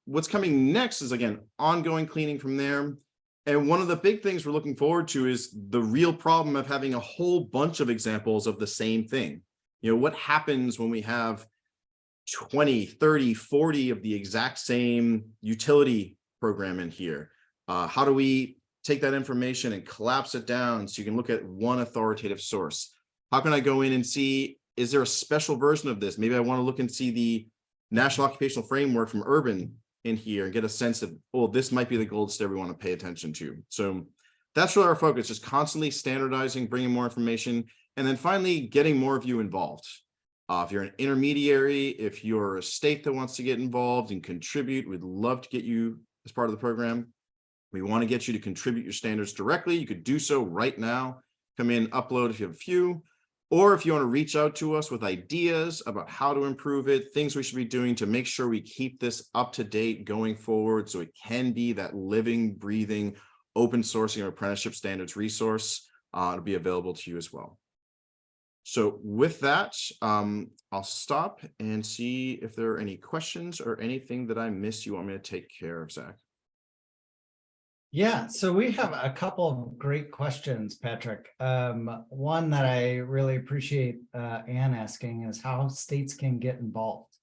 what's coming next is, again, ongoing cleaning from there. And one of the big things we're looking forward to is the real problem of having a whole bunch of examples of the same thing. What happens when we have 20, 30, 40 of the exact same utility program in here? How do we take that information and collapse it down so you can look at one authoritative source? How can I go in and see, is there a special version of this? Maybe I want to look and see the National Occupational Framework from Urban in here and get a sense of, oh, this might be the gold standard we want to pay attention to. So that's really our focus, just constantly standardizing, bringing more information, and then finally getting more of you involved. If you're an intermediary, if you're a state that wants to get involved and contribute, we'd love to get you as part of the program. We want to get you to contribute your standards directly. You could do so right now. Come in, upload if you have a few, or if you want to reach out to us with ideas about how to improve it, things we should be doing to make sure we keep this up to date going forward so it can be that living, breathing, open sourcing apprenticeship standards resource. It'll be available to you as well. So with that, I'll stop and see if there are any questions or anything that I missed you want me to take care of, Zach. Yeah, so we have a couple of great questions, Patrick. One that I really appreciate Anne asking is how states can get involved.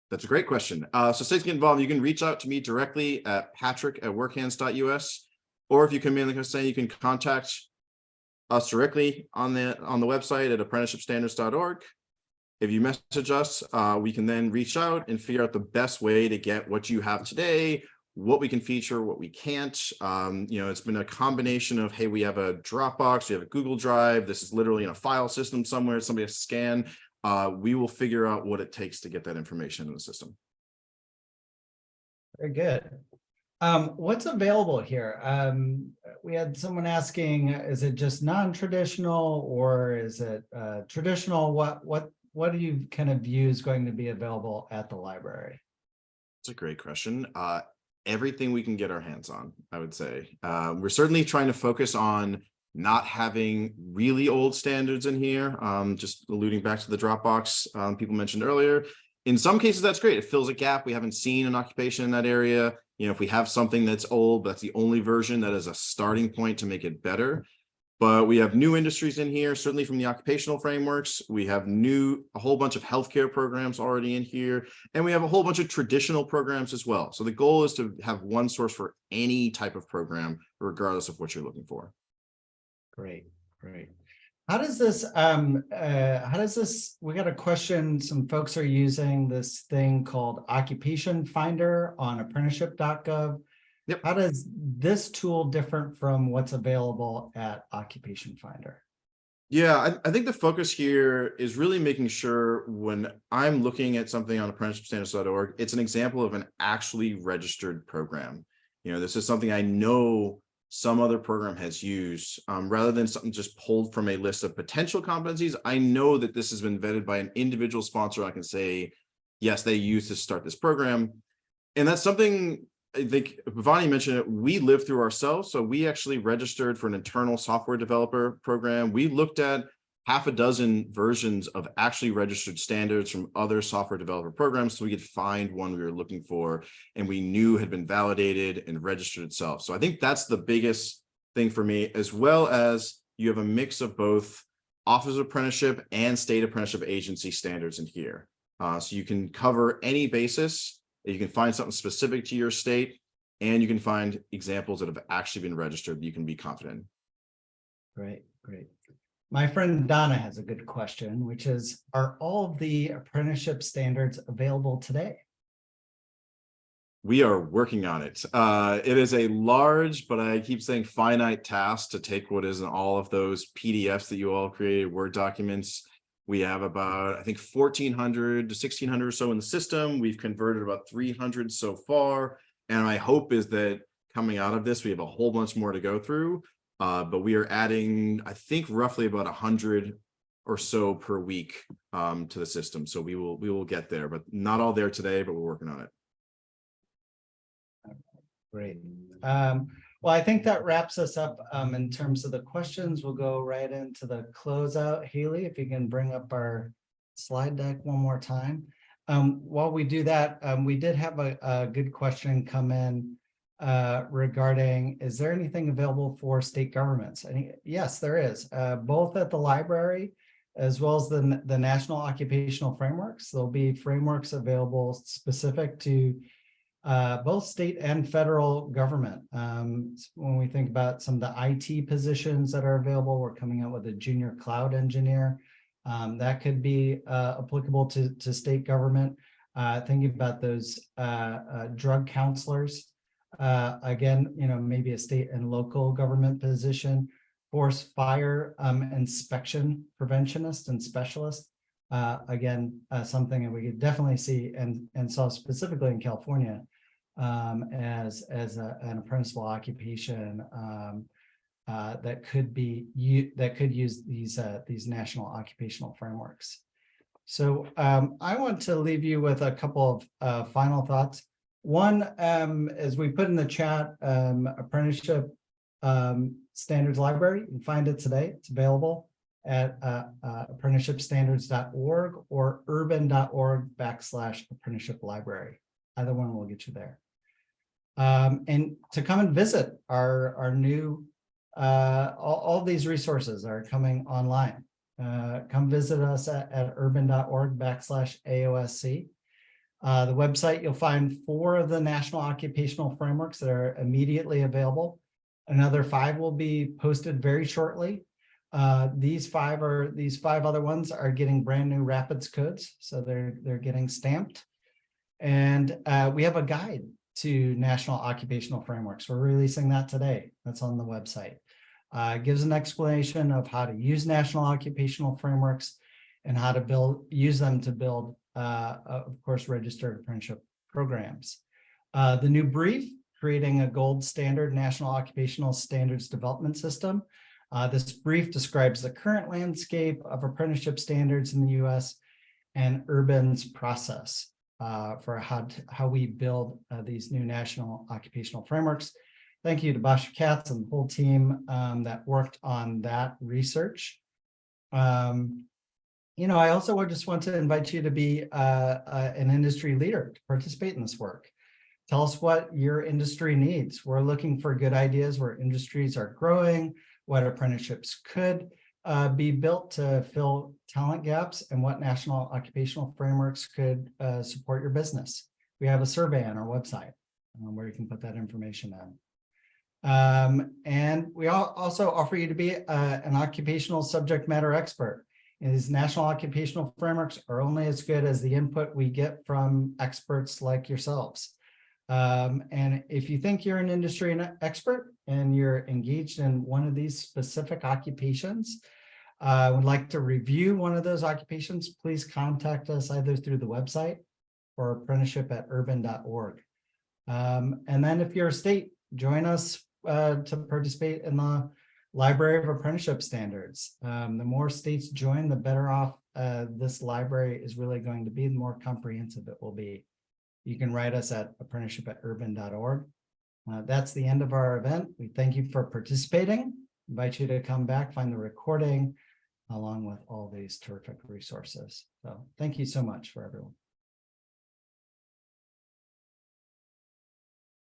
That's a great question. So states get involved. You can reach out to me directly at patrick@workhands.us, or if you come in, like I was saying, you can contact us directly on the website at apprenticeshipstandards.org. If you message us, we can then reach out and figure out the best way to get what you have today, what we can feature, what we can't. It's been a combination of, hey, we have a Dropbox, we have a Google Drive, this is literally in a file system somewhere, somebody has to scan. We will figure out what it takes to get that information in the system. Very good. What's available here? We had someone asking, is it just non-traditional or is it traditional? What do you kind of view is going to be available at the library? It's a great question. Everything we can get our hands on, I would say. We're certainly trying to focus on not having really old standards in here. Just alluding back to the Dropbox people mentioned earlier. In some cases, that's great. It fills a gap. We haven't seen an occupation in that area. If we have something that's old, that's the only version, that is a starting point to make it better. But we have new industries in here, certainly from the occupational frameworks. We have a whole bunch of healthcare programs already in here, and we have a whole bunch of traditional programs as well. So the goal is to have one source for any type of program, regardless of what you're looking for. Great. How does this, we got a question, some folks are using this thing called Occupation Finder on apprenticeship.gov. Yep. How does this tool different from what's available at Occupation Finder? Yeah, I think the focus here is really making sure when I'm looking at something on apprenticeshipstandards.org, it's an example of an actually registered program. This is something I know some other program has used, rather than something just pulled from a list of potential competencies. I know that this has been vetted by an individual sponsor. I can say, yes, they used to start this program. And that's something I think Bhavani mentioned it, we lived through ourselves. So we actually registered for an internal software developer program. We looked at half a dozen versions of actually registered standards from other software developer programs so we could find one we were looking for and we knew had been validated and registered itself. So I think that's the biggest thing for me, as well as you have a mix of both Office of Apprenticeship and state apprenticeship agency standards in here. So you can cover any basis. You can find something specific to your state, and you can find examples that have actually been registered that you can be confident in. Great, great. My friend Donna has a good question, which is, are all of the apprenticeship standards available today? We are working on it. It is a large, but I keep saying finite task to take what is in all of those PDFs that you all created, Word documents. We have about, I think, 1,400 to 1,600 or so in the system. We've converted about 300 so far. And my hope is that coming out of this, we have a whole bunch more to go through. But we are adding, I think, roughly about 100 or so per week to the system. So we will get there, but not all there today, but we're working on it. Great. Well, I think that wraps us up in terms of the questions. We'll go right into the closeout. Haley, if you can bring up our slide deck one more time. While we do that, we did have a good question come in regarding, is there anything available for state governments? Yes, there is, both at the library as well as the National Occupational Frameworks. There'll be frameworks available specific to both state and federal government. When we think about some of the IT positions that are available, we're coming out with a junior cloud engineer that could be applicable to state government. Thinking about those drug counselors, again, maybe a state and local government position, forest fire inspection preventionist and specialist. Again, something that we could definitely see and saw specifically in California as an apprenticeable occupation that could use these national occupational frameworks. So I want to leave you with a couple of final thoughts. One, as we put in the chat, Apprenticeship Standards Library, you can find it today. It's available at apprenticeshipstandards.org or urban.org/apprenticeship library. Either one will get you there. And to come and visit our new, all these resources are coming online. Come visit us at urban.org/AOSC. The website, you'll find 4 of the National Occupational Frameworks that are immediately available. Another 5 will be posted very shortly. These 5 other ones are getting brand new Rapids codes, so they're getting stamped. And we have a guide to National Occupational Frameworks. We're releasing that today. That's on the website. It gives an explanation of how to use National Occupational Frameworks and how to use them to build, of course, registered apprenticeship programs. The new brief, creating a gold standard National Occupational Standards Development System. This brief describes the current landscape of apprenticeship standards in the U.S. and Urban's process for how we build these new National Occupational Frameworks. Thank you to Basha Katz and the whole team that worked on that research. I also just want to invite you to be an industry leader to participate in this work. Tell us what your industry needs. We're looking for good ideas where industries are growing, what apprenticeships could be built to fill talent gaps, and what national occupational frameworks could support your business. We have a survey on our website where you can put that information in. And we also offer you to be an occupational subject matter expert. And these national occupational frameworks are only as good as the input we get from experts like yourselves. And if you think you're an industry expert and you're engaged in one of these specific occupations, would like to review one of those occupations, please contact us either through the website or apprenticeship@urban.org. And then if you're a state, join us to participate in the Library of Apprenticeship Standards. The more states join, the better off this library is really going to be, the more comprehensive it will be. You can write us at apprenticeship@urban.org. That's the end of our event. We thank you for participating. Invite you to come back, find the recording, along with all these terrific resources. So thank you so much for everyone.